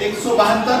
172،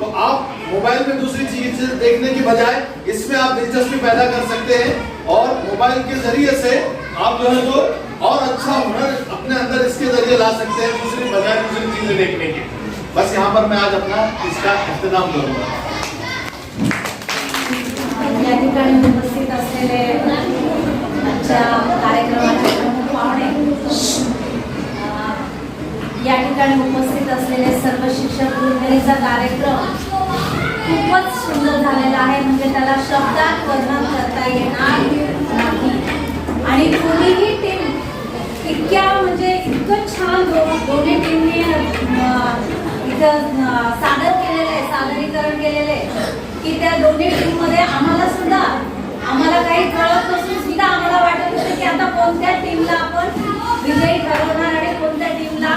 तो आप मोबाइल में दूसरी चीज देखने की बजाय इसमें आप दिलचस्पी पैदा कर सकते हैं और मोबाइल के जरिए से आप जो है तो और अच्छा हुनर अपने अंदर इसके जरिए ला सकते हैं दूसरी बजाय दूसरी चीजें देखने की। बस यहाँ पर मैं आज अपना इसका इख्तिताम करूँगा। या ठिकाणी उपस्थित असलेले आजच्या कार्यक्रमाचे प्रमुख पाहुणे, या ठिकाणी उपस्थित असलेले सर्व शिक्षक वृंदाचा कार्यक्रम खूपच सुंदर झालेला आहे, म्हणजे त्याला शब्दात वर्णन करता येणार नाही। आणि कोणीही टीम इतक्या म्हणजे इतकं छान दोन्ही टीमने इथं सादरीकरण केलेले की त्या दोन्ही टीममध्ये आम्हाला काही कळत नसून सुद्धा आम्हाला वाटत होतं की आता कोणत्या टीमला आपण विजयी ठरवणार आणि कोणत्या टीमला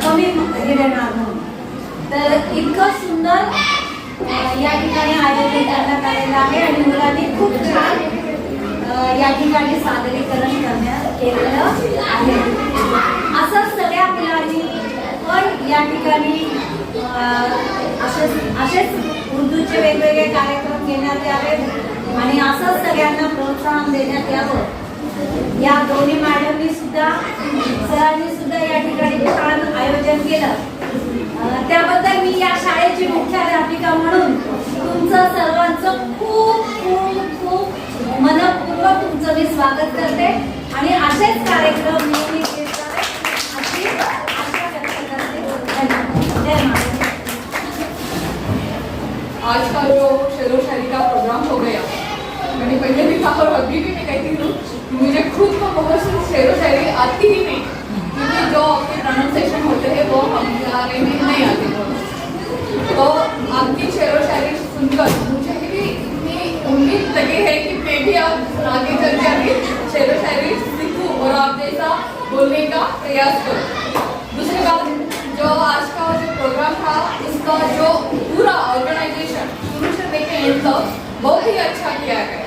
कमी हे देणार म्हणून। तर इतकं सुंदर या ठिकाणी आयोजन करण्यात आलेलं आहे आणि मुलांनी खूप छान या ठिकाणी सादरीकरण केलेलं आहे। असं सगळ्या मुलांनी पण या ठिकाणी असेच उर्दूचे वेगवेगळे कार्यक्रम घेण्यात यावे आणि असंच सगळ्यांना प्रोत्साहन देण्यात यावं। या दोन्ही मॅडमनी सुद्धा सरांनी सुद्धा या ठिकाणी छान आयोजन केलं, त्याबद्दल मी या शाळेची मुख्याध्यापिका म्हणून तुमचं सर्वांचं खूप खूप खूप मनपूर्वक तुमचं मी स्वागत करते आणि असेच कार्यक्रम नेहमी घेत जावे अशी आशा व्यक्त करते। जय महाराज। आज का जो शेरो शायरी का प्रोग्राम हो गया, मैंने पहले भी कहा और अभी भी मैं कहती हूँ मुझे खुद को बहुत सी शेरो शायरी आती ही नहीं, क्योंकि जो आपके प्रोनाउंसिएशन होते हैं वो हमारे में नहीं आते। तो आपकी शेरो शायरी सुनकर मुझे भी इतनी उम्मीद लगी है कि मैं भी अब आगे चल के अभी शेरो शायरी सीखूँ और आप जैसा बोलने का प्रयास करूँ। दूसरी बात, जो आज का जो प्रोग्राम था उसका जो पूरा ऑर्गेनाइजेशन शुरू से लेके एंड तक बहुत ही अच्छा किया गया,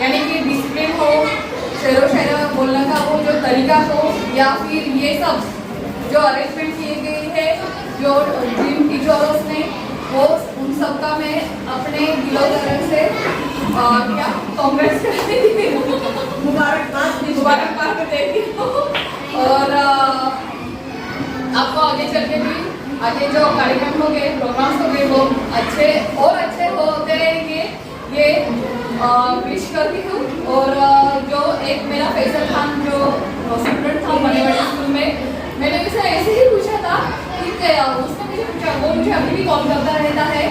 यानी कि डिसिप्लिन हो, शेरो शायरी बोलने का वो जो तरीका हो, या फिर ये सब जो अरेंजमेंट किए गए हैं जो जिन टीचर्स ने, वो उन सब का मैं अपने दिलो तरफ से क्या कांग्रेस करती हूँ, मुबारकबाद देती हूँ। और आपको आगे चल के भी आगे जो कार्यक्रम हो गए, प्रोग्राम्स हो गए, वो अच्छे और अच्छे होते रहेंगे ये विश करती हूँ। और जो एक मेरा फैसल खान जो स्टूडेंट था बनेवाड़ी स्कूल में, मैंने उसे ऐसे ही पूछा था कि उसने मुझे पूछा, वो मुझे अभी भी कॉल करता रहता है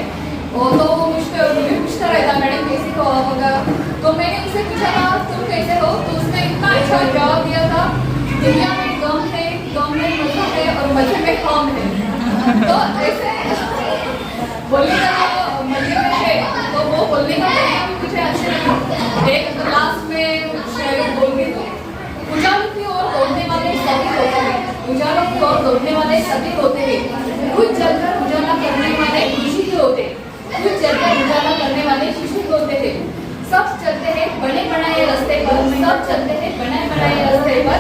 और तो वो मुझे पूछता रहता मैडम कैसी हो आप वगैरह। तो मैंने उससे पूछा था तुम कैसे हो, तो उसने इतना अच्छा जवाब दिया था, दुनिया में गम है, गम में मज़ा है और मज़े में काम है। तो ऐसे बोलने का मज़े में है, तो वो बोलने का तरीका भी मुझे अच्छा लगा। एक क्लास में शायद बोल रही थी, उजालों की ओर दौड़ने वाले सभी होते हैं, उजालों की ओर दौड़ने वाले सभी होते हैं, कुछ जलकर उजाला करने वाले खुशी के होते, कुछ जलकर उजाला करने वाले खुशी के होते हैं। सब चलते हैं बने बनाए रास्ते पर, सब चलते हैं बने बनाए रास्ते पर,